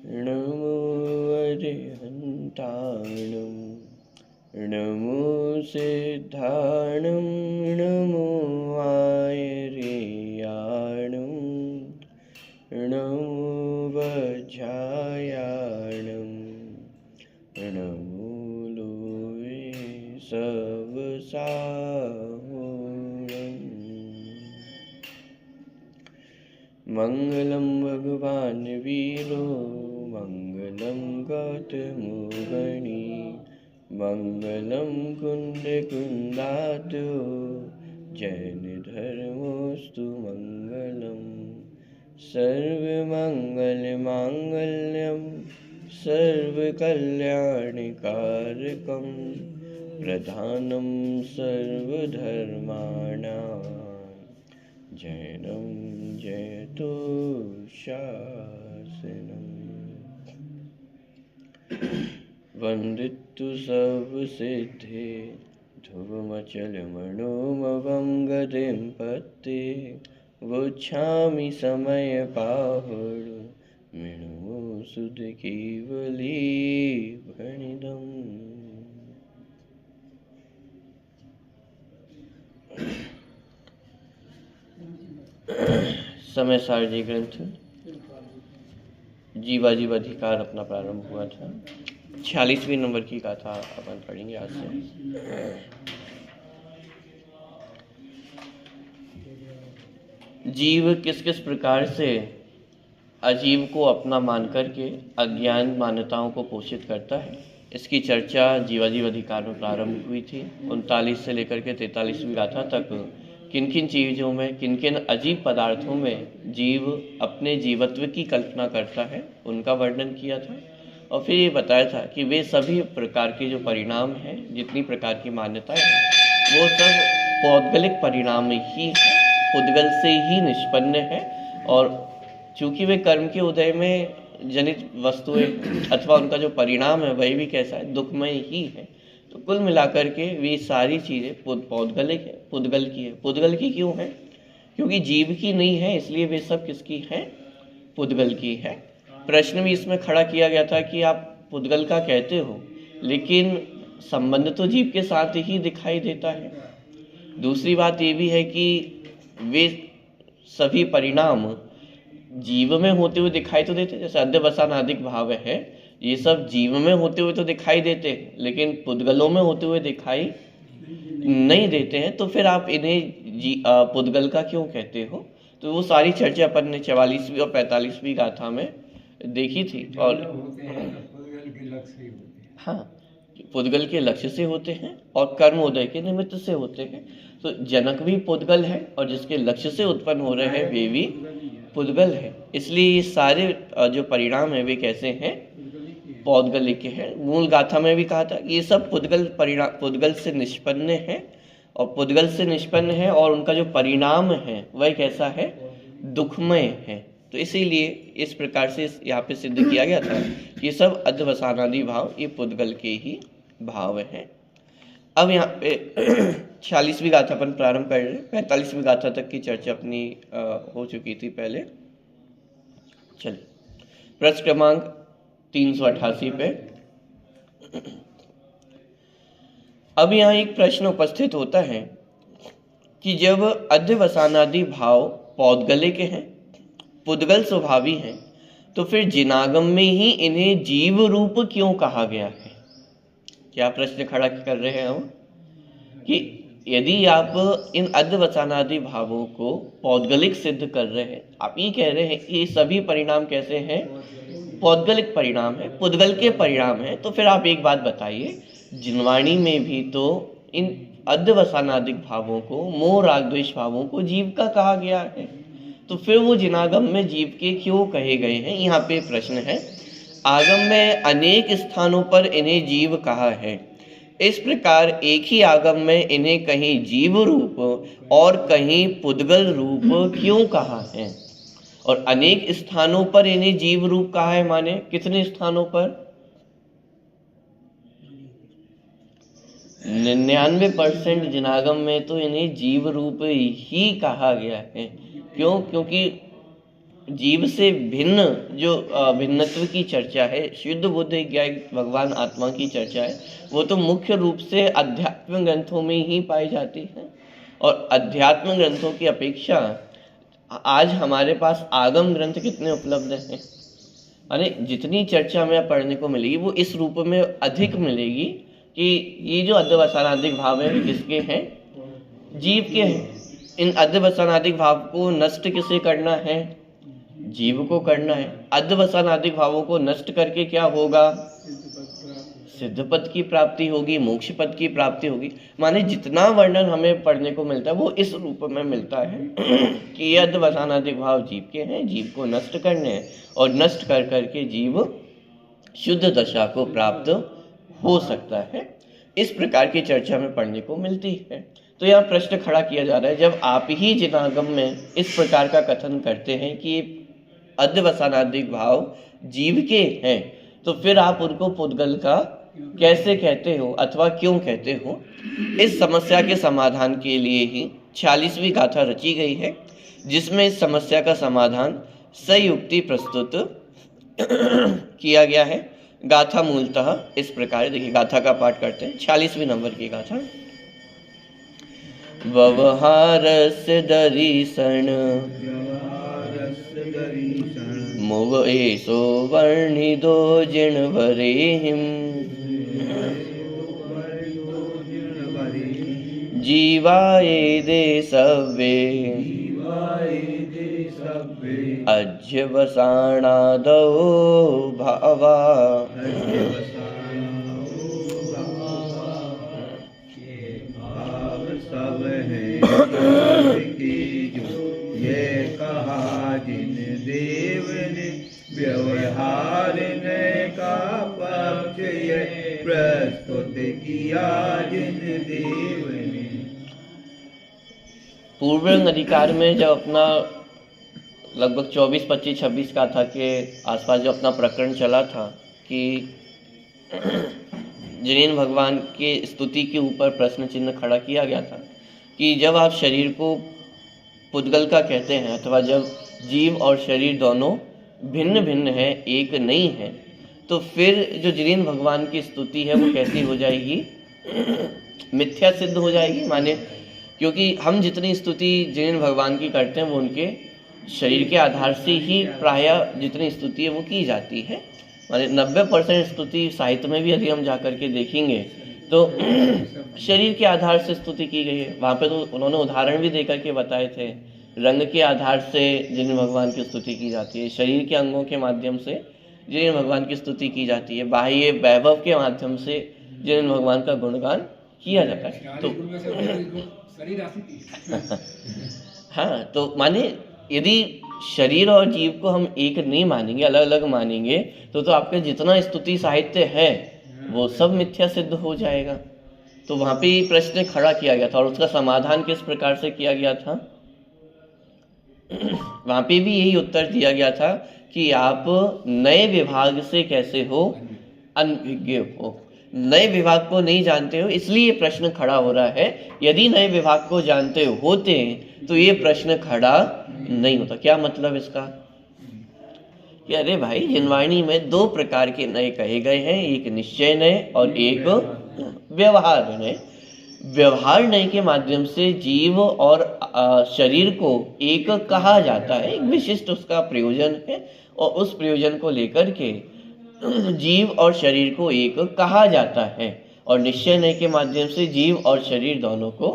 नमो अरिहन्ताणं नमो सिद्धाणं नमो आयर्याणं नमो वज्रायाणं नमो Lowe सबसाहुणम्। मंगलम भगवान वीरो मंगलम गौतमोगणी मंगलम कुंद कुंदातो जैन धर्मोस्तु मंगलम सर्वमंगल मांगल्यम सर्वकल्याणकारकम प्रधानम सर्वधर्माणां जैनं जयतु शासनम्। वन्दितु सर्वसिद्धे ध्रुवमचलमणोमवं गतिं पत्ते वोच्छामि समयपाहुर् मृणो सुधकेवली भणिदम्। समय सारजी ग्रंथ जीवाजीव अधिकार अपना प्रारंभ हुआ था। 46वीं नंबर की गाथा अपन पढ़ेंगे आज से। जीव किस किस प्रकार से अजीव को अपना मान करके अज्ञान मान्यताओं को पोषित करता है, इसकी चर्चा जीवाजीव अधिकार में प्रारंभ हुई थी। 39 से लेकर के 43वीं गाथा तक किन किन चीज़ों में, किन किन अजीब पदार्थों में जीव अपने जीवत्व की कल्पना करता है, उनका वर्णन किया था। और फिर ये बताया था कि वे सभी प्रकार के जो परिणाम हैं, जितनी प्रकार की मान्यताएं हैं, वो सब पौद्गलिक परिणाम ही है, उद्गल से ही निष्पन्न है। और चूंकि वे कर्म के उदय में जनित वस्तुएं अथवा उनका जो परिणाम है वही भी कैसा है, दुखमय ही है। तो कुल मिलाकर के वे सारी चीज़ें पौद्गलिक है, पुद्गल की है। पुद्गल की क्यों है? क्योंकि जीव की नहीं है, इसलिए वे सब किसकी है? पुद्गल की है। प्रश्न भी इसमें खड़ा किया गया था कि आप पुद्गल का कहते हो, लेकिन संबंध तो जीव के साथ ही दिखाई देता है। दूसरी बात ये भी है कि वे सभी परिणाम जीव में होते हुए दिखाई तो देते, जैसे अध्यवसानादिक भाव है, ये सब जीव में होते हुए तो दिखाई देते हैं, लेकिन पुद्गलों में होते हुए दिखाई नहीं देते हैं। तो फिर आप इन्हें पुद्गल का क्यों कहते हो? तो वो सारी चर्चा अपन ने 44वीं और 45वीं गाथा में देखी थी। और हाँ, पुद्गल के लक्ष्य से होते हैं और कर्मोदय के निमित्त से होते हैं। तो जनक भी पुद्गल है और जिसके लक्ष्य से उत्पन्न हो रहे हैं वे भी पुद्गल है। इसलिए ये सारे जो परिणाम है वे कैसे हैं? पौद्गलिक है। मूल गाथा में भी कहा था ये सब पुद्गल परिणाम, पुद्गल से निष्पन्न है और पुद्गल से निष्पन्न है, और उनका जो परिणाम है वह कैसा है? दुखमय है। तो इसीलिए इस प्रकार से यहाँ पे सिद्ध किया गया था कि ये सब अध्यवसानादि भाव ये पुद्गल के ही भाव हैं। अब यहाँ पे 46वीं गाथा अपन प्रारंभ कर रहे हैं। 45वीं गाथा तक की चर्चा अपनी हो चुकी थी पहले। चलिए, प्रश्न क्रमांक 388 पे अब यहाँ एक प्रश्न उपस्थित होता है कि जब अध्यवसानादि भाव पौद्गलिक हैं, पुद्गल स्वभावी हैं, तो फिर जिनागम में ही इन्हें जीव रूप क्यों कहा गया है? क्या प्रश्न खड़ा कर रहे हैं हम कि यदि आप इन अध्यवसानादि भावों को पौद्गलिक सिद्ध कर रहे हैं, आप ये कह रहे हैं कि ये सभी परिणाम कैसे हैं? पौद्गलिक परिणाम है, पुद्गल के परिणाम है, तो फिर आप एक बात बताइए, जिनवाणी में भी तो इन अध्यवसानादिक भावों को, मोह राग द्वेष भावों को जीव का कहा गया है, तो फिर वो जिनागम में जीव के क्यों कहे गए हैं? यहाँ पे प्रश्न है। आगम में अनेक स्थानों पर इन्हें जीव कहा है, इस प्रकार एक ही आगम में इन्हें कहीं जीव रूप और कहीं पुद्गल रूप क्यों कहा है? और अनेक स्थानों पर इन्हें जीव रूप कहा है, माने कितने स्थानों पर? 99% जिनागम में तो इन्हें जीव रूप ही कहा गया है। क्यों? क्योंकि जीव से भिन्न जो भिन्नत्व की चर्चा है, शुद्ध बुद्ध ज्ञान भगवान आत्मा की चर्चा है, वो तो मुख्य रूप से अध्यात्म ग्रंथों में ही पाई जाती है। और अध्यात्म ग्रंथों की अपेक्षा आज हमारे पास आगम ग्रंथ कितने उपलब्ध हैं। अरे जितनी चर्चा में पढ़ने को मिलेगी वो इस रूप में अधिक मिलेगी कि ये जो अध्यवसानादिक भाव है किसके हैं, जीव के हैं। इन अध्यवसानादिक भाव को नष्ट किसे करना है, जीव को करना है। अध्यवसानादिक भावों को नष्ट करके क्या होगा, सिद्ध पद की प्राप्ति होगी, मोक्ष पद की प्राप्ति होगी। माने जितना वर्णन हमें पढ़ने को मिलता है वो इस रूप में मिलता है कि ये अध्यवसानादिक भाव जीव के हैं, जीव को नष्ट करने हैं और नष्ट कर करके जीव शुद्ध दशा को प्राप्त हो सकता है। इस प्रकार की चर्चा में पढ़ने को मिलती है। तो यहाँ प्रश्न खड़ा किया जा रहा है, जब आप ही जिनागम में इस प्रकार का कथन करते हैं कि अध्यवसानादिक भाव जीव के हैं, तो फिर आप उनको पुद्गल का कैसे कहते हो अथवा क्यों कहते हो। इस समस्या के समाधान के लिए ही 46वीं गाथा रची गई है, जिसमें इस समस्या का समाधान सयुक्ति प्रस्तुत किया गया है। गाथा मूलतः इस प्रकार, देखिए गाथा का पाठ करते हैं। 46वीं नंबर की गाथा। व्यवहारस्य दरीषण मुव एषो वर्णिदो जिणवरेहिं जीवायेदे सव्ये अध्यवसानादौ भावा ये कहा जिन देव ने व्यवहार ने का पक्ष ये प्रस्तुत किया जिन देव ने। पूर्व अधिकार में जब अपना लगभग 24, 25, 26 गाथा के आसपास जो अपना प्रकरण चला था कि जिनेन्द्र भगवान के स्तुति के ऊपर प्रश्न चिन्ह खड़ा किया गया था कि जब आप शरीर को पुद्गल का कहते हैं अथवा जब जीव और शरीर दोनों भिन्न भिन्न है, एक नहीं है, तो फिर जो जिनेन्द्र भगवान की स्तुति है वो कैसी हो जाएगी, मिथ्या सिद्ध हो जाएगी। माने क्योंकि हम जितनी स्तुति जिनेन्द्र भगवान की करते हैं वो उनके शरीर के आधार से ही प्रायः जितनी स्तुति है वो की जाती है। माने 90% स्तुति साहित्य में भी यदि हम जा कर के देखेंगे तो शरीर के आधार से स्तुति की गई है। वहाँ पे तो उन्होंने उदाहरण भी देकर के बताए थे। रंग के आधार से जिनेन्द्र भगवान की स्तुति की जाती है, शरीर के अंगों के माध्यम से जिनेन्द्र भगवान की स्तुति की जाती है, बाह्य वैभव के माध्यम से जिनेन्द्र भगवान का गुणगान किया जाता है। तो हाँ, तो माने यदि शरीर और जीव को हम एक नहीं मानेंगे, अलग अलग मानेंगे, तो आपके जितना स्तुति साहित्य है वो सब मिथ्या सिद्ध हो जाएगा। तो वहाँ पे प्रश्न खड़ा किया गया था और उसका समाधान किस प्रकार से किया गया था, वहाँ पे भी यही उत्तर दिया गया था कि आप नए विभाग से कैसे हो, अनभिज्ञ हो। नए विभाग को नहीं जानते हो, इसलिए प्रश्न खड़ा हो रहा है। यदि नए विभाग को जानते होते तो ये प्रश्न खड़ा नहीं होता। क्या मतलब इसका कि अरे भाई, जिनवाणी में 2 प्रकार के नए कहे गए हैं, एक निश्चय नए और एक व्यवहार नए। व्यवहार नए के माध्यम से जीव और शरीर को एक कहा जाता है, एक विशिष्ट उसका प्रयोजन है और उस प्रयोजन को लेकर के जीव और शरीर को एक कहा जाता है। और निश्चय नए के माध्यम से जीव और शरीर दोनों को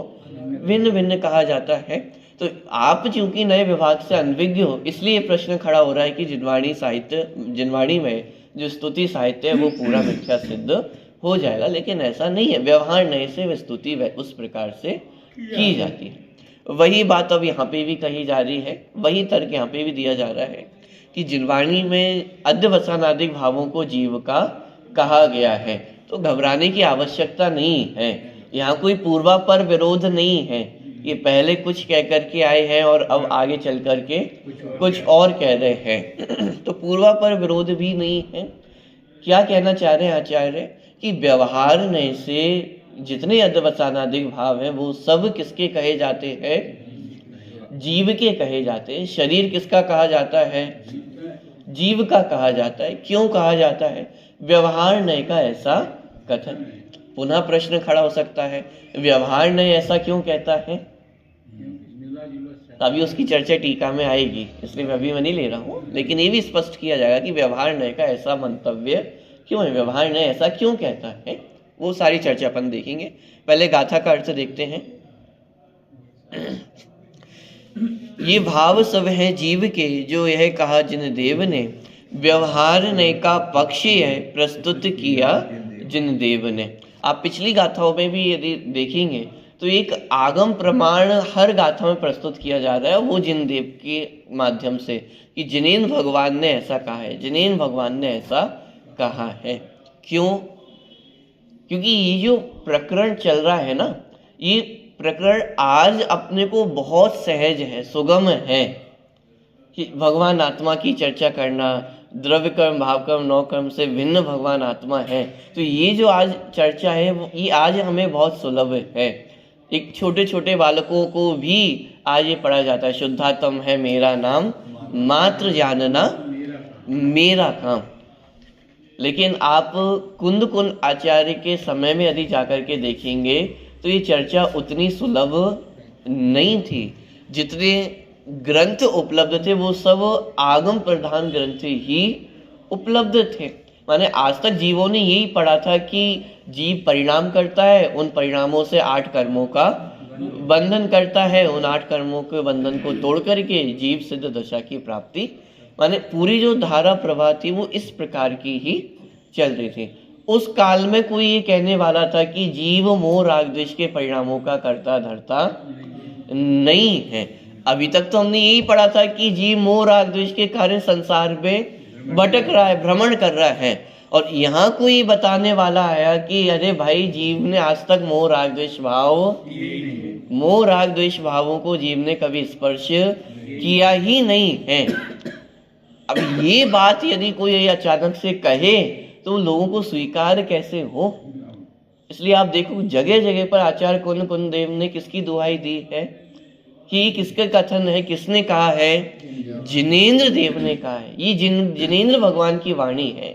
भिन्न भिन्न कहा जाता है। तो आप चूंकि नए विभाग से अनभिज्ञ हो, इसलिए प्रश्न खड़ा हो रहा है कि जिनवाणी में जो स्तुति साहित्य है वो पूरा मिथ्या सिद्ध हो जाएगा। लेकिन ऐसा नहीं है, व्यवहार नए से स्तुति उस प्रकार से की जाती है। वही बात अब यहाँ पे भी कही जा रही है, वही तर्क यहाँ पे भी दिया जा रहा है कि जिनवाणी में अध्यवसानादिक भावों को जीव का कहा गया है, तो घबराने की आवश्यकता नहीं है। यहाँ कोई पूर्वापर विरोध नहीं है, ये पहले कुछ कह करके आए हैं और अब आगे चल करके कुछ और कह रहे हैं। तो पूर्वापर विरोध भी नहीं है। क्या कहना चाह रहे हैं आचार्य कि व्यवहार नए से जितने अध्यवसानादिक भाव हैं वो सब किसके कहे जाते हैं, जीव के कहे जाते हैं। शरीर किसका कहा जाता है? जीव का कहा जाता है। क्यों कहा जाता है? व्यवहार नय का ऐसा कथन। पुनः प्रश्न खड़ा हो सकता है, व्यवहार नय ऐसा क्यों कहता है? अभी उसकी चर्चा टीका में आएगी, इसलिए मैं नहीं ले रहा हूँ, लेकिन ये भी स्पष्ट किया जाएगा कि व्यवहार नय का ऐसा मंतव्य क्यों है, व्यवहार नय ऐसा क्यों कहता है, वो सारी चर्चा अपन देखेंगे। पहले गाथा का अर्थ देखते हैं। ये भाव सब है जीव के, जो यह कहा जिन देव ने, व्यवहार नय का पक्ष है प्रस्तुत किया जिन देव ने। आप पिछली गाथाओं में भी यदि देखेंगे तो एक आगम प्रमाण हर गाथा में प्रस्तुत किया जा रहा है, वो जिन देव के माध्यम से, कि जिनेन भगवान ने ऐसा कहा है, जिनेन भगवान ने ऐसा कहा है। क्यों? क्योंकि ये जो प्रकरण चल रहा है ना, ये प्रकरण आज अपने को बहुत सहज है, सुगम है, कि भगवान आत्मा की चर्चा करना, द्रव्य कर्म भाव कर्म नौ कर्म से भिन्न भगवान आत्मा है। तो ये जो आज चर्चा है, ये आज हमें बहुत सुलभ है। एक छोटे छोटे बालकों को भी आज ये पढ़ा जाता है, शुद्धात्म है मेरा नाम, मात्र जानना मेरा काम। लेकिन आप कुंद कुंद आचार्य के समय में यदि जाकर के देखेंगे तो ये चर्चा उतनी सुलभ नहीं थी। जितने ग्रंथ उपलब्ध थे वो सब आगम प्रधान ग्रंथ ही उपलब्ध थे। माने आज तक जीवों ने यही पढ़ा था कि जीव परिणाम करता है, उन परिणामों से 8 कर्मों का बंधन करता है, उन 8 कर्मों के बंधन को तोड़ करके जीव सिद्ध दशा की प्राप्ति, माने पूरी जो धारा प्रवाह थी वो इस प्रकार की ही चल रही थी। उस काल में कोई ये कहने वाला था कि जीव मोह राग द्वेष के परिणामों का कर्ता धर्ता नहीं है। अभी तक तो हमने यही पढ़ा था कि जीव मोह राग द्वेष के कारण संसार में भटक रहा है, भ्रमण कर रहा है। और यहाँ कोई बताने वाला आया कि अरे भाई, जीव ने आज तक मोह राग द्वेष भावों को जीव ने कभी स्पर्श किया ही नहीं है। अब ये बात यदि कोई अचानक से कहे तो लोगों को स्वीकार कैसे हो? इसलिए आप देखो जगह जगह पर आचार्य कुंद कुंद देव ने किसकी दुहाई दी है, कि किसका कथन है, किसने कहा है? जिनेंद्र देव ने कहा है। ये जिनेंद्र भगवान की वाणी है,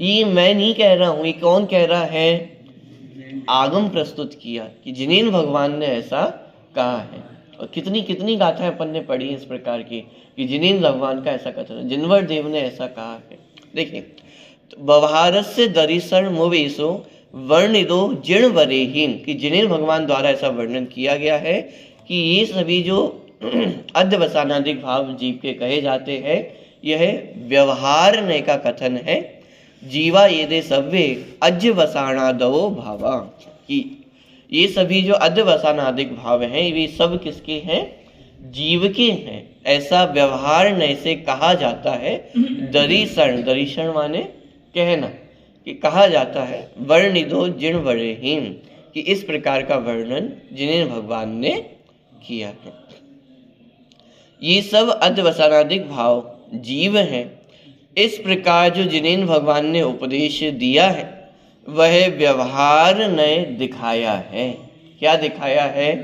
ये मैं नहीं कह रहा हूँ। ये कौन कह रहा है? आगम प्रस्तुत किया कि जिनेंद्र भगवान ने ऐसा कहा है। और कितनी कितनी गाथाएं अपन ने पढ़ी इस प्रकार की कि जिनेंद्र भगवान का ऐसा कथन है, जिनवर देव ने ऐसा कहा है। देखिए, तो व्यवहारस्य दरिसण मुवेशो वर्णिदो जिण वरेहीन, कि जिनेंद्र भगवान द्वारा ऐसा वर्णन किया गया है कि ये सभी जो अध्यवसानादिक भाव जीव के कहे जाते हैं, यह व्यवहार नय का कथन है। जीवा येदे सव्वे अध्यवसानादो भावा, कि ये सभी जो अध्यवसानादिक भाव हैं ये सब किसके हैं? जीव के हैं। ऐसा व्यवहार नय से कहा जाता है। दरिसण, दरिसण माने कहना, कि कहा जाता है वर्णिदो जिण वरेहीन, कि इस प्रकार का वर्णन जिनेंद्र भगवान ने किया है। ये सब अध्यवसानादिक भाव जीव हैं। इस प्रकार जो जिनेंद्र भगवान ने उपदेश दिया है वह व्यवहार नय दिखाया है। क्या दिखाया है?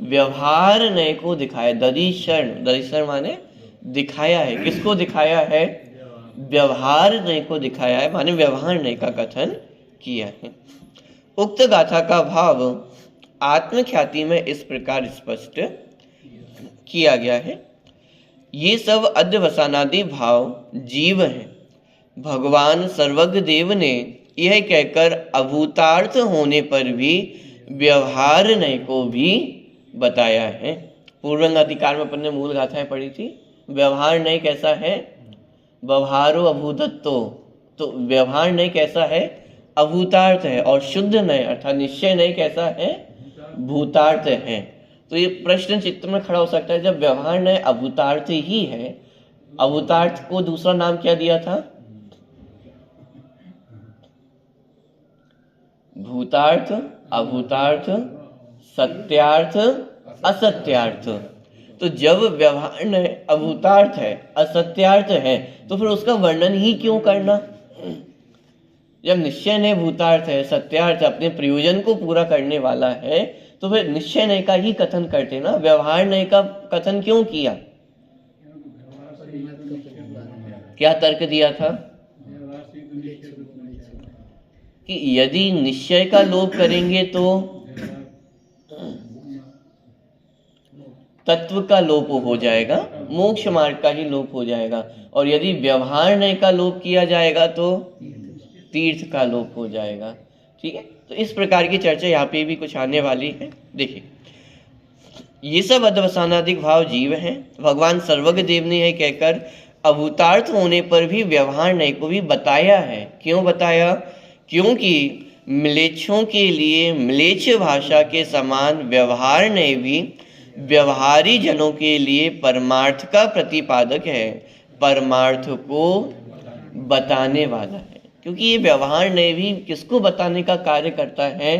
व्यवहार नय को दिखाया। दरिसण, दरिसण माने दिखाया है। किसको दिखाया है? व्यवहार नय को दिखाया है, माने व्यवहार नय का कथन किया है। उक्त गाथा का भाव आत्मख्याति में इस प्रकार स्पष्ट किया गया है। ये सब अध्यवसानादि भाव जीव हैं। भगवान सर्वज्ञ देव ने यह कहकर अभूतार्थ होने पर भी व्यवहार नय को भी बताया है। पूर्वंग अधिकार में अपन ने मूल गाथाएं पढ़ी थी। व्यवहार नय कैसा है? व्यवहारो अभूतत्तो, तो व्यवहार नय कैसा है? अभूतार्थ है। और शुद्ध नय अर्थात निश्चय नय कैसा है? भूतार्थ है। तो ये प्रश्न चित्त में खड़ा हो सकता है, जब व्यवहार नय अभूतार्थ ही है, अभूतार्थ को दूसरा नाम क्या दिया था? भूतार्थ, अभूतार्थ, सत्यार्थ, असत्यार्थ। तो जब व्यवहार नय अभूतार्थ है, असत्यार्थ है, तो फिर उसका वर्णन ही क्यों करना? जब निश्चय नय भूतार्थ है, सत्यार्थ अपने प्रयोजन को पूरा करने वाला है, तो फिर निश्चय नय का ही कथन करते ना, व्यवहार नय का कथन क्यों किया? क्या तर्क दिया था कि यदि निश्चय का लोप करेंगे तो तत्व का लोप हो जाएगा, मोक्ष मार्ग का ही लोप हो जाएगा, और यदि व्यवहार नय का लोप किया जाएगा तो तीर्थ का लोप हो जाएगा। ठीक है, तो इस प्रकार की चर्चा यहाँ पे भी कुछ आने वाली है। देखिए, ये सब अध्यवसानादिक भाव जीव हैं। भगवान सर्वज्ञ देव ने यह कहकर अभूतार्थ होने पर भी व्यवहार नय को भी बताया है। क्यों बताया? क्योंकि म्लेच्छों के लिए म्लेच्छ भाषा के समान व्यवहार नय भी व्यवहारी जनों के लिए परमार्थ का प्रतिपादक है, परमार्थ को बताने वाला है। क्योंकि ये व्यवहार नय भी किसको बताने का कार्य करता है?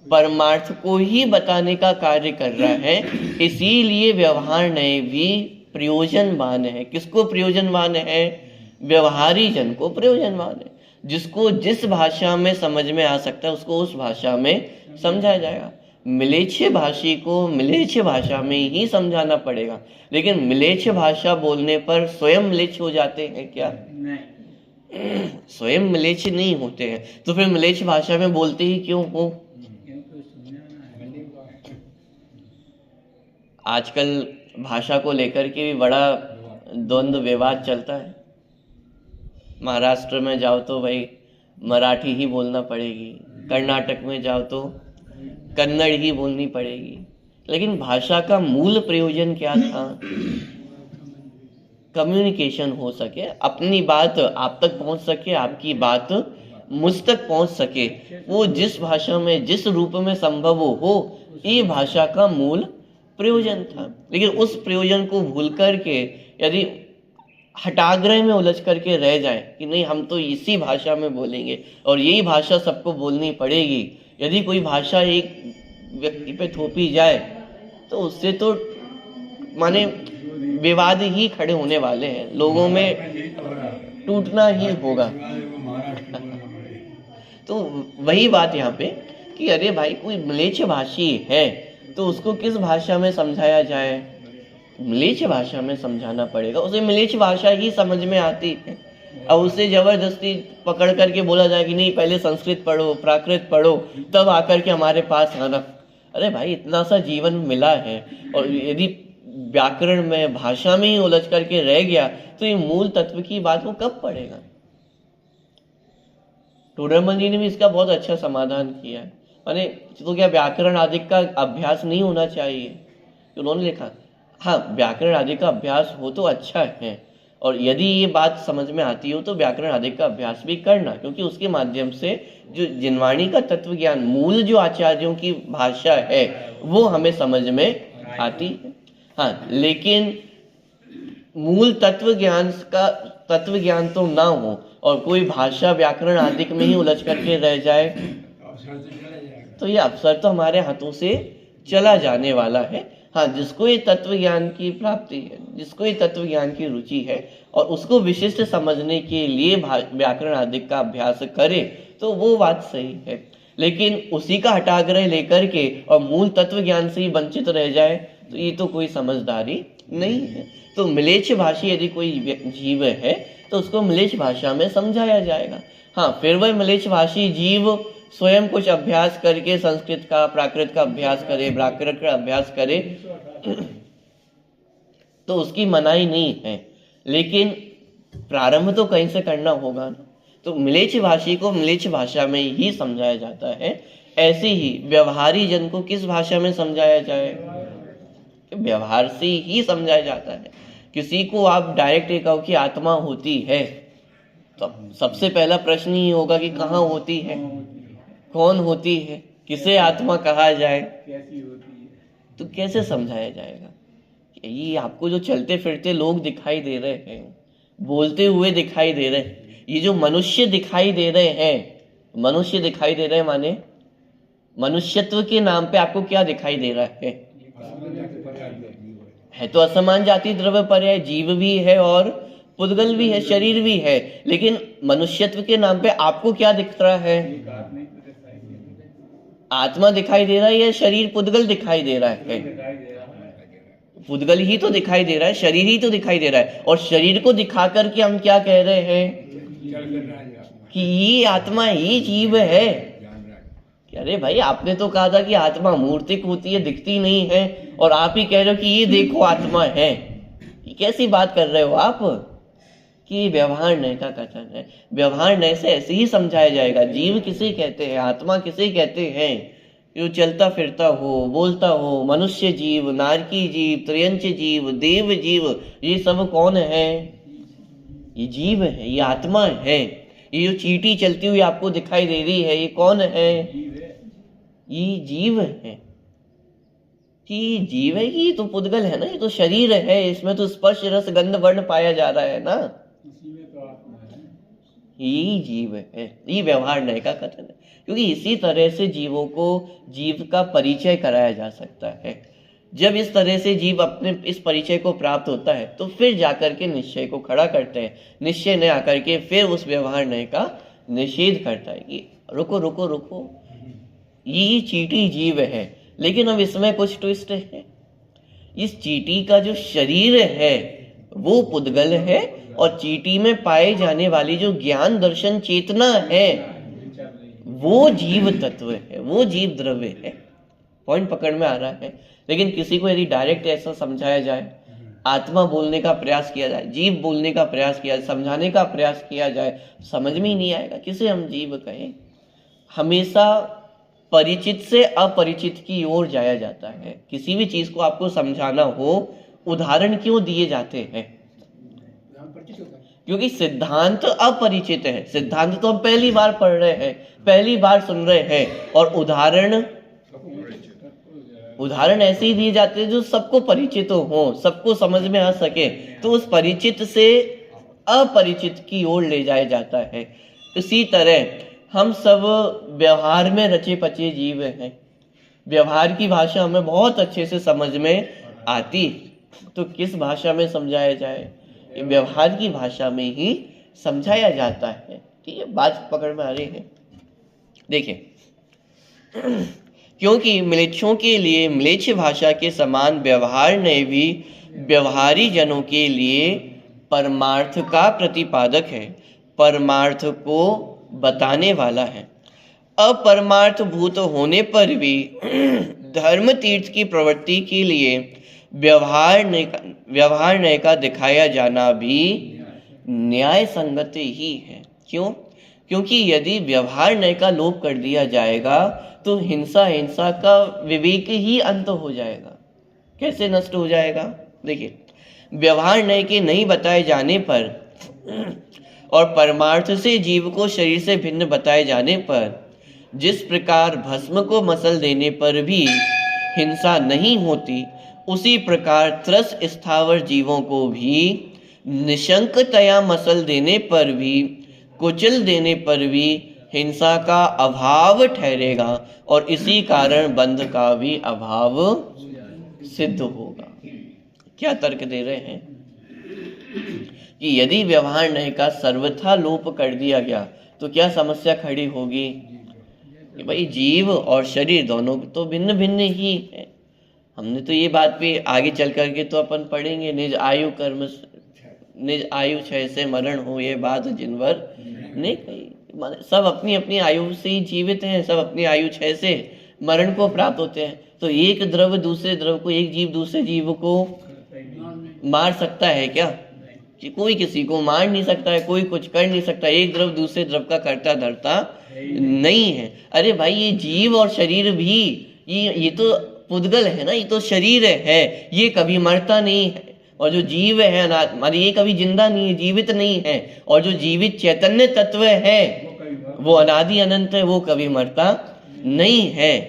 परमार्थ को ही बताने का कार्य कर रहा है। इसीलिए व्यवहार नय भी प्रयोजनवान है। किसको प्रयोजनवान है? व्यवहारी जन को प्रयोजनवान है। जिसको जिस भाषा में समझ में आ सकता है उसको उस भाषा में समझाया जाएगा। म्लेच्छ भाषी को म्लेच्छ भाषा में ही समझाना पड़ेगा। लेकिन म्लेच्छ भाषा बोलने पर स्वयं म्लेच्छ हो जाते हैं क्या? स्वयं म्लेच्छ नहीं होते हैं, तो फिर म्लेच्छ भाषा में बोलते ही क्यों हो? आजकल भाषा को लेकर के भी बड़ा द्वंद्व विवाद चलता है। महाराष्ट्र में जाओ तो भाई मराठी ही बोलना पड़ेगी, कर्नाटक में जाओ तो कन्नड़ ही बोलनी पड़ेगी। लेकिन भाषा का मूल प्रयोजन क्या था? कम्युनिकेशन हो सके, अपनी बात आप तक पहुंच सके, आपकी बात मुझ तक पहुंच सके। वो जिस भाषा में जिस रूप में संभव हो, ये भाषा का मूल प्रयोजन था। लेकिन उस प्रयोजन को भूल करके यदि हठाग्रह में उलझ करके रह जाए कि नहीं हम तो इसी भाषा में बोलेंगे और यही भाषा सबको बोलनी पड़ेगी, यदि कोई भाषा एक व्यक्ति पे थोपी जाए तो उससे तो माने विवाद ही खड़े होने वाले हैं, लोगों में टूटना ही होगा। तो वही बात यहाँ पे कि अरे भाई कोई म्लेच्छ भाषी है तो उसको किस भाषा में समझाया जाए? म्लेच्छ भाषा में समझाना पड़ेगा। उसे म्लेच्छ भाषा ही समझ में आती है। अब उसे जबरदस्ती पकड़ करके बोला जाए कि नहीं पहले संस्कृत पढ़ो, प्राकृत पढ़ो, तब आकर के हमारे पास आना। अरे भाई इतना सा जीवन मिला है और यदि व्याकरण में भाषा में ही उलझ करके रह गया तो ये मूल तत्व की बात वो कब पढ़ेगा? टोडरमल जी ने भी इसका बहुत अच्छा समाधान किया है। माने तो क्या व्याकरण आदि का अभ्यास नहीं होना चाहिए? तो उन्होंने लिखा हाँ व्याकरण आदि का अभ्यास हो तो अच्छा है, और यदि ये बात समझ में आती हो तो व्याकरण आदि का अभ्यास भी करना, क्योंकि उसके माध्यम से जो जिनवाणी का तत्व ज्ञान मूल जो आचार्यों की भाषा है वो हमें समझ में आती है। हाँ, लेकिन मूल तत्व ज्ञान तो ना हो और कोई भाषा व्याकरण आदि में ही उलझ करके रह जाए तो ये अवसर तो हमारे हाथों से चला जाने वाला है। हाँ, जिसको ये तत्व ज्ञान की प्राप्ति है, जिसको ये तत्व ज्ञान की रुचि है और उसको विशिष्ट समझने के लिए व्याकरण आदि का अभ्यास करे तो वो बात सही है। लेकिन उसी का हठाग्रह लेकर के और मूल तत्व ज्ञान से ही वंचित रह जाए तो ये तो कोई समझदारी नहीं है। तो म्लेच्छ भाषी यदि कोई जीव है तो उसको म्लेच्छ भाषा में समझाया जाएगा। हाँ, फिर वह म्लेच्छ भाषी जीव स्वयं कुछ अभ्यास करके संस्कृत का प्राकृत का अभ्यास करे, व्याकरण का अभ्यास करे तो उसकी मनाही नहीं है, लेकिन प्रारंभ तो कहीं से करना होगा ना। तो म्लेच्छ भाषी को म्लेच्छ भाषा में ही समझाया जाता है। ऐसे ही व्यवहारी जन को किस भाषा में समझाया जाए? व्यवहार से ही समझाया जाता है। किसी को आप डायरेक्ट ये कहो कि आत्मा होती है तो सबसे पहला प्रश्न ही होगा कि कहाँ होती है, कौन होती है, किसे आत्मा कहा जाए, कैसी होती है, तो कैसे समझाया जाएगा? ये आपको जो चलते फिरते लोग दिखाई दे रहे हैं, बोलते हुए दिखाई दे रहे हैं, ये जो मनुष्य दिखाई दे रहे हैं, मनुष्य दिखाई दे रहे हैं माने मनुष्यत्व के नाम पे आपको क्या दिखाई दे रहा है तो असमान जाति द्रव्य पर्याय, जीव भी है और पुद्गल भी है, शरीर भी है, लेकिन मनुष्यत्व के नाम पे आपको क्या दिख रहा है? आत्मा दिखाई दे रहा है या शरीर पुद्गल दिखाई दे रहा है? पुद्गल ही तो दिखाई दे रहा है, शरीर ही तो दिखाई दे रहा है। और शरीर को दिखा करके हम क्या कह रहे हैं कि ये आत्मा ही जीव है। अरे भाई, आपने तो कहा था कि आत्मा मूर्तिक होती है, दिखती नहीं है, और आप ही कह रहे हो कि ये देखो आत्मा है। ये कैसी बात कर रहे हो आप? कि व्यवहार न्याय का कथन है। व्यवहार न्याय से ऐसे ही समझाया जाएगा। जीव किसे कहते हैं, आत्मा किसे कहते हैं? जो चलता फिरता हो, बोलता हो, मनुष्य जीव, नारकी जीव, त्रयंच जीव, देव जीव, ये सब कौन है? ये जीव है, ये आत्मा है। ये जो चींटी चलती हुई आपको दिखाई दे रही है, ये कौन है? ये जीव है। कि जीव है कि ये तो पुद्गल है ना, ये तो शरीर है, इसमें तो स्पर्श रस गंध वर्ण पाया जा रहा है ना, ये जीव है। ये व्यवहार न्याय का कथन है। क्योंकि इसी तरह से जीवों को जीव का परिचय कराया जा सकता है। जब इस तरह से जीव अपने इस परिचय को प्राप्त होता है तो फिर जाकर के निश्चय को खड़ा करते हैं। निश्चय ने आकर के फिर उस व्यवहार न्याय का निषेध करता है कि रुको रुको रुको, ये चींटी जीव है, लेकिन अब इसमें कुछ ट्विस्ट है। इस चींटी का जो शरीर है वो पुद्गल है, और चींटी में पाए जाने वाली जो ज्ञान दर्शन चेतना है वो जीव तत्व है, वो जीव द्रव्य है। पॉइंट पकड़ में आ रहा है? लेकिन किसी को यदि डायरेक्ट ऐसा समझाया जाए, आत्मा बोलने का प्रयास किया जाए, जीव बोलने का प्रयास किया जाए, समझाने का प्रयास किया जाए, समझ में ही नहीं आएगा किसे हम जीव कहें। हमेशा परिचित से अपरिचित की ओर जाया जाता है। किसी भी चीज को आपको समझाना हो, उदाहरण क्यों दिए जाते हैं? क्योंकि सिद्धांत अपरिचित है। सिद्धांत तो हम पहली बार पढ़ रहे हैं, पहली बार सुन रहे हैं, और उदाहरण ऐसे ही दिए जाते हैं जो सबको परिचित हो, सबको समझ में आ सके। तो उस परिचित से अपरिचित की ओर ले जाया जाता है। इसी तरह हम सब व्यवहार में रचे पचे जीव हैं। व्यवहार की भाषा हमें बहुत अच्छे से समझ में आती, तो किस भाषा में समझाया जाए? व्यवहार की भाषा में ही समझाया जाता है। ठीक है, बात पकड़ में आ रही है? देखिए, क्योंकि म्लेच्छों के लिए म्लेच्छ भाषा के समान व्यवहार ने भी व्यवहारी जनों के लिए परमार्थ का प्रतिपादक है, परमार्थ को बताने वाला है। अपरमार्थ भूत होने पर भी धर्म तीर्थ की प्रवृत्ति के लिए व्यवहार न्याय का दिखाया जाना भी न्याय संगत ही है। क्यों? क्योंकि यदि व्यवहार न्याय का लोप कर दिया जाएगा तो हिंसा का विवेक ही अंत हो जाएगा। कैसे नष्ट हो जाएगा? देखिए, व्यवहार न्याय के नहीं बताए जाने पर और परमार्थ से जीव को शरीर से भिन्न बताए जाने पर, जिस प्रकार भस्म को मसल देने पर भी हिंसा नहीं होती, उसी प्रकार त्रस स्थावर जीवों को भी निशंकतया मसल देने पर भी, कुचल देने पर भी हिंसा का अभाव ठहरेगा, और इसी कारण बंध का भी अभाव सिद्ध होगा। क्या तर्क दे रहे हैं कि यदि व्यवहार न्याय का सर्वथा लोप कर दिया गया तो क्या समस्या खड़ी होगी कि भाई जीव और शरीर दोनों तो भिन्न भिन्न ही है। हमने तो ये बात भी आगे चल करके तो अपन पढ़ेंगे, निज आयु क्षय से मरण हो, ये बात जिनवर ने कही। सब अपनी अपनी आयु से ही जीवित हैं, सब अपनी आयु क्षय से मरण को प्राप्त होते हैं। तो एक द्रव दूसरे द्रव को, एक जीव दूसरे जीव को मार सकता है क्या? कि कोई किसी को मार नहीं सकता है, कोई कुछ कर नहीं सकता। एक द्रव दूसरे द्रव का करता धरता नहीं है। अरे भाई, ये जीव और शरीर भी ये तो पुद्गल है ना, ये तो शरीर है, ये कभी मरता नहीं है। और जो जीव है अनात्मा, ये कभी जिंदा नहीं है, जीवित नहीं है। और जो जीवित चैतन्य तत्व है वो अनादि अनंत है, वो कभी मरता नहीं है।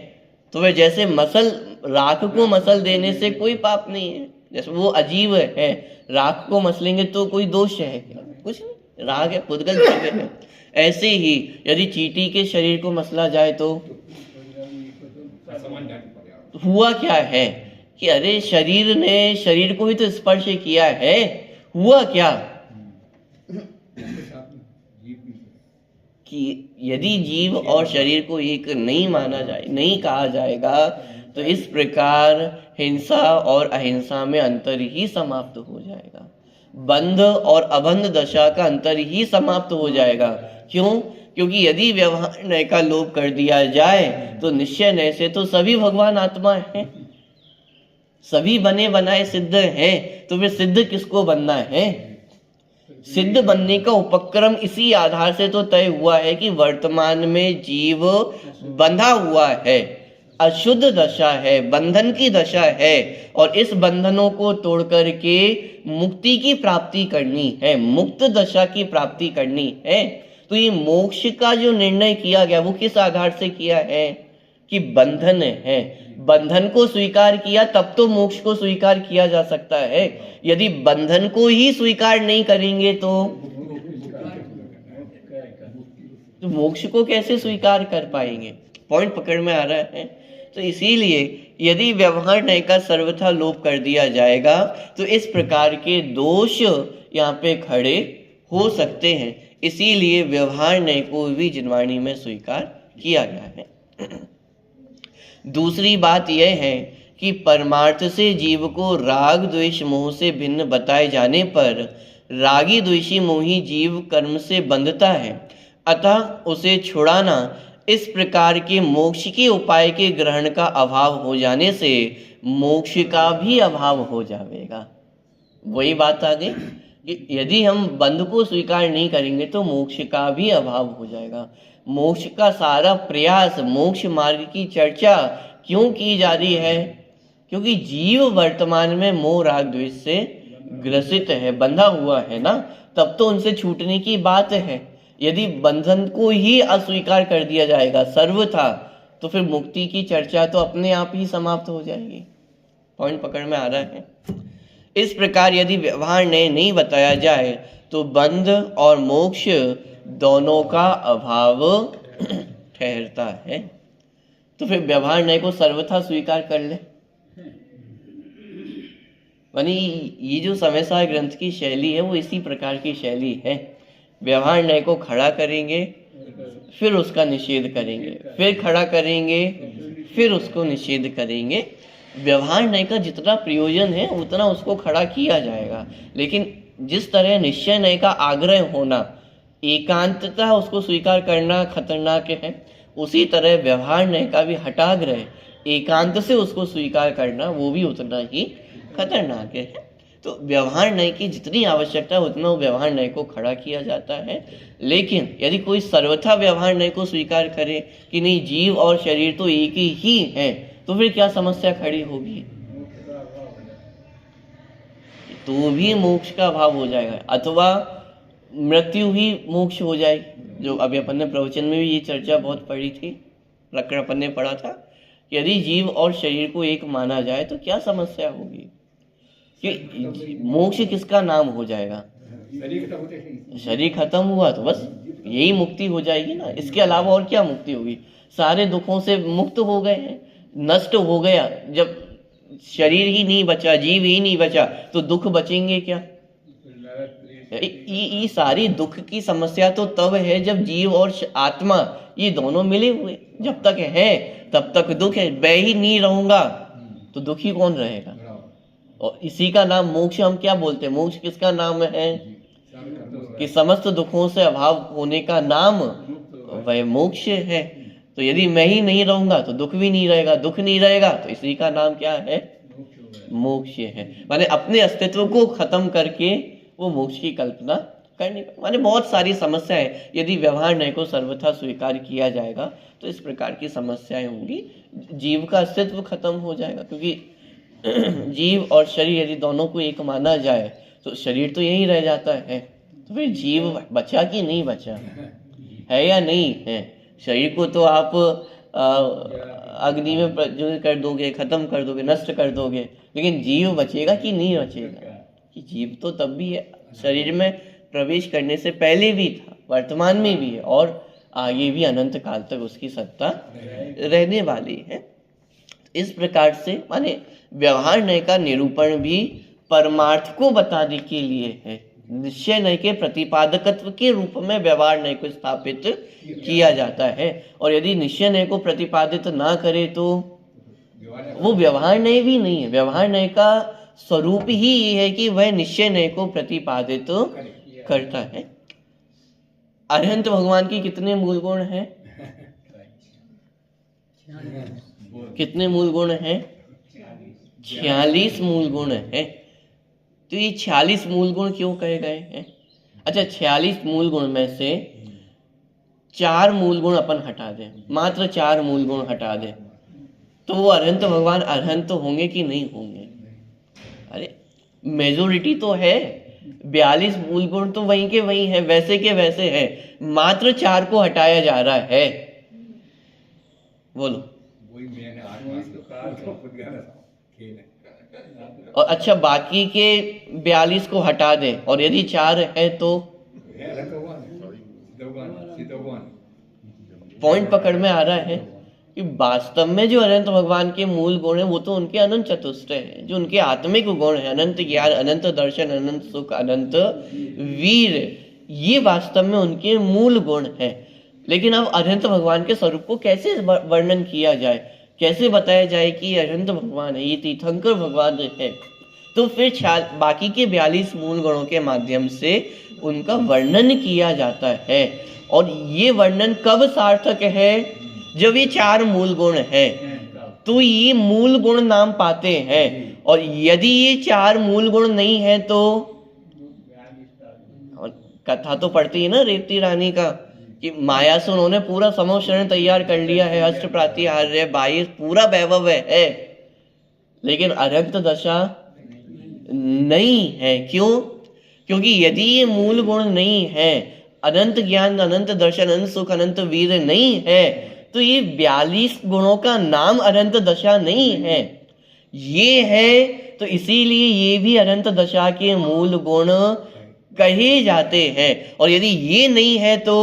तो वह जैसे राख को मसल देने से कोई पाप नहीं है, जैसे वो अजीव है, राख को मसलेंगे तो कोई दोष है क्या? कुछ नहीं, राग है, पुद्गल द्रव्य है। ऐसे ही यदि चींटी के शरीर को मसला जाए तो हुआ क्या है कि अरे शरीर ने शरीर को ही तो स्पर्श किया है, हुआ क्या कि यदि जीव और शरीर को एक नहीं माना जाए, नहीं कहा जाएगा, तो इस प्रकार हिंसा और अहिंसा में अंतर ही समाप्त हो जाएगा, बंध और अबंध दशा का अंतर ही समाप्त हो जाएगा। क्यों? क्योंकि यदि व्यवहार नय का लोप कर दिया जाए तो निश्चय नय से तो सभी भगवान आत्मा हैं, सभी बने बनाए सिद्ध हैं, तो फिर सिद्ध किसको बनना है? सिद्ध बनने का उपक्रम इसी आधार से तो तय हुआ है कि वर्तमान में जीव बंधा हुआ है, अशुद्ध दशा है, बंधन की दशा है, और इस बंधनों को तोड़ करके मुक्ति की प्राप्ति करनी है, मुक्त दशा की प्राप्ति करनी है। तो ये मोक्ष का जो निर्णय किया गया वो किस आधार से किया है? कि बंधन है, बंधन को स्वीकार किया तब तो मोक्ष को स्वीकार किया जा सकता है। यदि बंधन को ही स्वीकार नहीं करेंगे तो मोक्ष को कैसे स्वीकार कर पाएंगे? पॉइंट पकड़ में आ रहा है। तो इसीलिए यदि व्यवहार नय का सर्वथा लोप कर दिया जाएगा तो इस प्रकार के दोष यहाँ पे खड़े हो सकते हैं। इसीलिए व्यवहार नय को भी जिनवाणी में स्वीकार किया गया है। दूसरी बात यह है कि परमार्थ से जीव को राग द्वेष मोह से भिन्न बताए जाने पर रागी द्वेषी मोही जीव कर्म से बंधता है, अतः उसे छुड़ाना इस प्रकार के मोक्ष के उपाय के ग्रहण का अभाव हो जाने से मोक्ष का भी अभाव हो जाएगा। वही बात आ गई कि यदि हम बंध को स्वीकार नहीं करेंगे तो मोक्ष का भी अभाव हो जाएगा। मोक्ष का सारा प्रयास, मोक्ष मार्ग की चर्चा क्यों की जा रही है? क्योंकि जीव वर्तमान में मोह राग द्वेष से ग्रसित है, बंधा हुआ है ना, तब तो उनसे छूटने की बात है। यदि बंधन को ही अस्वीकार कर दिया जाएगा सर्वथा, तो फिर मुक्ति की चर्चा तो अपने आप ही समाप्त हो जाएगी। पॉइंट पकड़ में आ रहा है। इस प्रकार यदि व्यवहार नय नहीं बताया जाए तो बंध और मोक्ष दोनों का अभाव ठहरता है। तो फिर व्यवहार नय को सर्वथा स्वीकार कर ले। यानी ये जो समय सार ग्रंथ की शैली है वो इसी प्रकार की शैली है। व्यवहार नय को खड़ा करेंगे, फिर उसका निषेध करेंगे, फिर खड़ा करेंगे, फिर उसको निषेध करेंगे। व्यवहार नय का जितना प्रयोजन है उतना उसको खड़ा किया जाएगा, लेकिन जिस तरह निश्चय नय का आग्रह होना, एकांतता उसको स्वीकार करना खतरनाक है, उसी तरह व्यवहार नय का भी हठाग्रह, एकांत से उसको स्वीकार करना वो भी उतना ही खतरनाक है। तो व्यवहार नय की जितनी आवश्यकता है उतना व्यवहार नय को खड़ा किया जाता है। लेकिन यदि कोई सर्वथा व्यवहार नय को स्वीकार करे कि नहीं जीव और शरीर तो एक ही है, तो फिर क्या समस्या खड़ी होगी? तो भी मोक्ष का अभाव हो जाएगा, अथवा मृत्यु ही मोक्ष हो जाएगी। जो अभी अपन ने प्रवचन में भी ये चर्चा बहुत पढ़ी थी, प्रकरण अपन ने पढ़ा था, यदि जीव और शरीर को एक माना जाए तो क्या समस्या होगी? कि मोक्ष किसका नाम हो जाएगा? शरीर खत्म हुआ तो बस यही मुक्ति हो जाएगी ना, इसके अलावा और क्या मुक्ति होगी? सारे दुखों से मुक्त हो गए हैं, नष्ट हो गया। जब शरीर ही नहीं बचा, जीव ही नहीं बचा, तो दुख बचेंगे क्या? ये सारी दुख की समस्या तो तब है जब जीव और आत्मा ये दोनों मिले हुए। जब तक है तब तक दुख है, मैं ही नहीं रहूंगा तो दुखी कौन रहेगा? और इसी का नाम मोक्ष हम क्या बोलते हैं? मोक्ष किसका नाम है? कि समस्त दुखों से अभाव होने का नाम वह मोक्ष है। तो यदि मैं ही नहीं रहूंगा तो दुख भी नहीं रहेगा, दुख नहीं रहेगा तो इसी का नाम क्या है? मोक्ष है। माने अपने अस्तित्व को खत्म करके वो मोक्ष की कल्पना करनी। माने बहुत सारी समस्याएं, यदि व्यवहार नय को सर्वथा स्वीकार किया जाएगा तो इस प्रकार की समस्याएं होंगी। जीव का अस्तित्व खत्म हो जाएगा, क्योंकि जीव और शरीर यदि दोनों को एक माना जाए तो शरीर तो यही रह जाता है, तो फिर जीव बचा कि नहीं बचा है या नहीं है? शरीर को तो आप अग्नि में प्रज्वलित कर दोगे, खत्म कर दोगे, नष्ट कर दोगे, लेकिन जीव बचेगा कि नहीं बचेगा? कि जीव तो तब भी है, शरीर में प्रवेश करने से पहले भी था, वर्तमान में भी है और आगे भी अनंत काल तक उसकी सत्ता रहने वाली है। इस प्रकार से माने व्यवहार नय का निरूपण भी परमार्थ को बताने के लिए है, निश्चय नय के प्रतिपादकत्व के रूप में व्यवहार नय को स्थापित किया जाता है। और यदि निश्चय नय को प्रतिपादित ना करे तो वो व्यवहार नय भी नहीं है। व्यवहार नय का स्वरूप ही ये है कि वह निश्चय नय को प्रतिपादित करता है। अरहंत भगवान की कितने मूल गुण हैं? कितने मूल गुण हैं? 46 मूल गुण हैं। तो ये 46 मूल गुण क्यों कहे गए हैं? अच्छा, 46 मूल गुण में से 4 मूल गुण अपन हटा दें, मात्र 4 मूल गुण हटा दें, तो वो अरहंत भगवान अरहंत होंगे कि नहीं होंगे? अरे मेजोरिटी तो है, 42 मूल गुण तो वहीं के वहीं है, वैसे के वैसे है, मात्र 4 को हटाया जा रहा है। बोलो। और अच्छा, बाकी के 42 को हटा दें और यदि 4 है तो पॉइंट पकड़ में आ रहा है कि वास्तव में जो अनंत भगवान के मूल गुण है वो तो उनके अनंत चतुष्टय है, जो उनके आत्मिक गुण है, अनंत ज्ञान, अनंत दर्शन, अनंत सुख, अनंत वीर, ये वास्तव में उनके मूल गुण है। लेकिन अब अनंत भगवान के स्वरूप को कैसे वर्णन किया जाए, कैसे बताया जाए कि अनंत भगवान है, ये तीर्थंकर भगवान है? तो फिर बाकी के 42 मूल गुणों के माध्यम से उनका वर्णन किया जाता है। और ये वर्णन कब सार्थक है? जब ये 4 मूल गुण है तो ये मूल गुण नाम पाते हैं। और यदि ये 4 मूल गुण नहीं है तो कथा तो पढ़ती है ना रेवती रानी का कि माया से उन्होंने पूरा समूह शरण तैयार कर लिया है, अष्ट प्रातिहार्य 22 पूरा वैभव है, लेकिन अरक्त दशा नहीं है। क्यों? क्योंकि यदि ये मूल गुण नहीं है, अनंत ज्ञान, अनंत दर्शन, अनंत सुख, अनंत वीर नहीं है, तो ये 42 गुणों का नाम अनंत दशा नहीं है। ये है तो इसीलिए ये भी अनंत दशा के मूल गुण कहे जाते हैं। और यदि ये नहीं है तो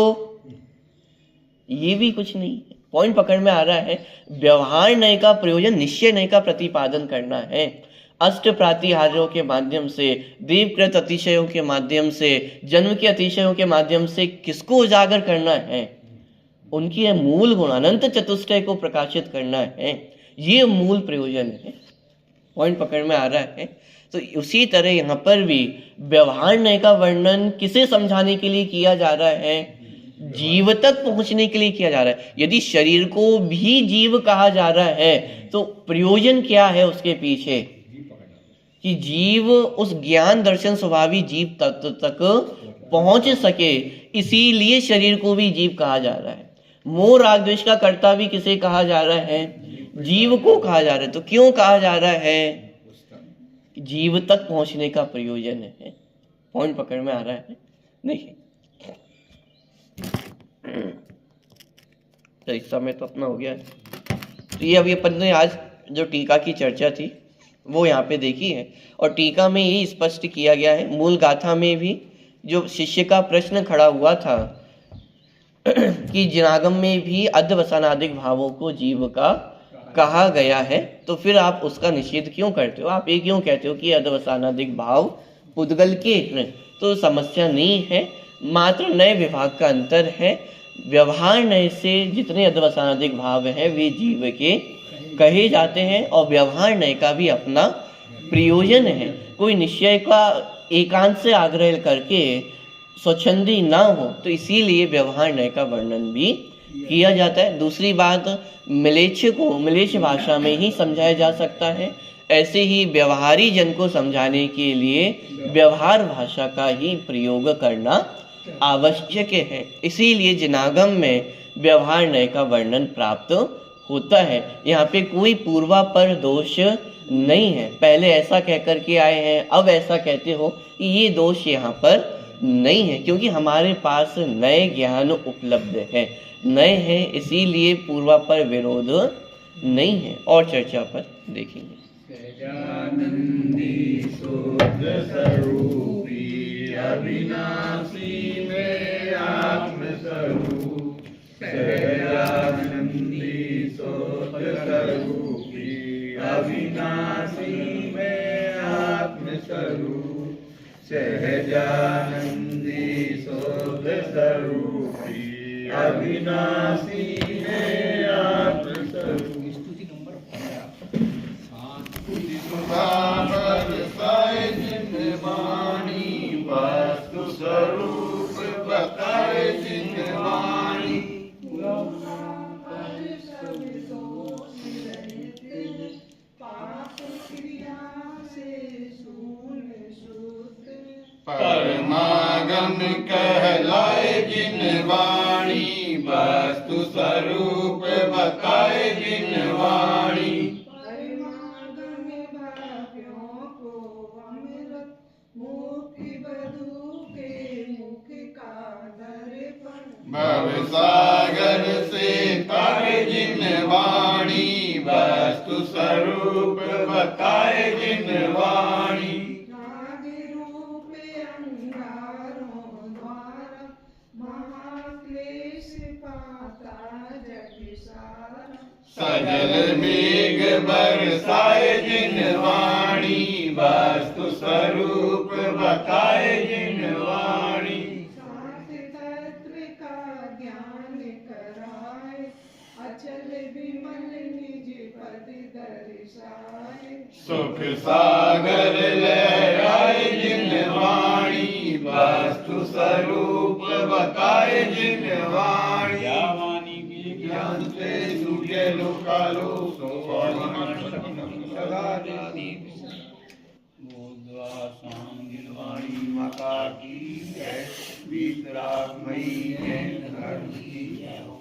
ये भी कुछ नहीं है। पॉइंट पकड़ में आ रहा है? व्यवहार नय का प्रयोजन निश्चय नय का प्रतिपादन करना है। अष्ट प्रातिहार्यों के माध्यम से, देवकृत अतिशयों के माध्यम से, जन्म के अतिशयों के माध्यम से किसको उजागर करना है? उनकी मूल गुण अनंत चतुष्टय को प्रकाशित करना है। ये मूल प्रयोजन है। पॉइंट पकड़ में आ रहा है? तो उसी तरह यहाँ पर भी व्यवहार नय का वर्णन किसे समझाने के लिए किया जा रहा है? जीव तक पहुंचने के लिए किया जा रहा है। यदि शरीर को भी जीव कहा जा रहा है तो प्रयोजन क्या है उसके पीछे? कि जीव उस ज्ञान दर्शन स्वभावी जीव तत्व तक पहुंच सके, इसीलिए शरीर को भी जीव कहा जा रहा है। मोह राग द्वेष का कर्ता भी किसे कहा जा रहा है? जीव को कहा जा रहा है। तो क्यों कहा जा रहा है? जीव तक पहुंचने का प्रयोजन है। पॉइंट पकड़ में आ रहा है? देखिए, तो इस समय तो अपना हो गया है। तो ये अभी अपन ने आज जो टीका की चर्चा थी वो यहाँ पे देखी है, और टीका में यही स्पष्ट किया गया है। मूल गाथा में भी जो शिष्य का प्रश्न खड़ा हुआ था कि जिनागम में भी अध्यवसानादिक भावों को जीव का कहा गया है, तो फिर आप उसका निषेध क्यों करते हो? आप ये क्यों कहते हो कि अध्यवसानादिक भाव पुद्गल के हैं? तो समस्या नहीं है, मात्र नए विभाग का अंतर है। व्यवहार नय से जितने अध्यवसानादिक भाव हैं वे जीव के कहे जाते हैं, और व्यवहार नय का भी अपना प्रयोजन है। कोई निश्चय का एकांत से आग्रह करके स्वच्छंदी ना हो, तो इसीलिए व्यवहार नय का वर्णन भी किया जाता है। दूसरी बात, मिलेच्छ को मिलेच्छ भाषा में ही समझाया जा सकता है। ऐसे ही व्यवहारी जन को समझाने के लिए व्यवहार भाषा का ही प्रयोग करना आवश्यक है। इसीलिए जिनागम में व्यवहार नय का वर्णन प्राप्त होता है। यहाँ पे कोई पूर्वापर दोष नहीं है। पहले ऐसा कह कर के आए हैं, अब ऐसा कहते हो, ये दोष यहाँ पर नहीं है, क्योंकि हमारे पास नए ज्ञान उपलब्ध है, नए हैं, इसीलिए पूर्वापर विरोध नहीं है। और चर्चा पर देखेंगे। अविनाशी में आत्मस्वरूप, सहजानंदी सोत स्वरूपी, अविनाशी में आत्मस्वरूप, सहजानंदी शोध स्वरूपी अविनाशी है आत्म स्वरूप वस्तु स्वरूप बताए जिनवाणी परमागम कहलाए जिनवाणी वस्तु स्वरूप बताए जिनवाणी भवसागर से तर जिनवाणी वस्तु स्वरूप बताए जिनवाणी सजल मेघ बरसाए जिनवाणी वस्तु स्वरूप बताए जिनवाणी सुख सागर लहराए जिनवाणी वस्तु स्वरूप बताए जिनवाणी ज्ञान से सूर्य लोकालो जिनवाणी माता की जय वीतरागमयी जय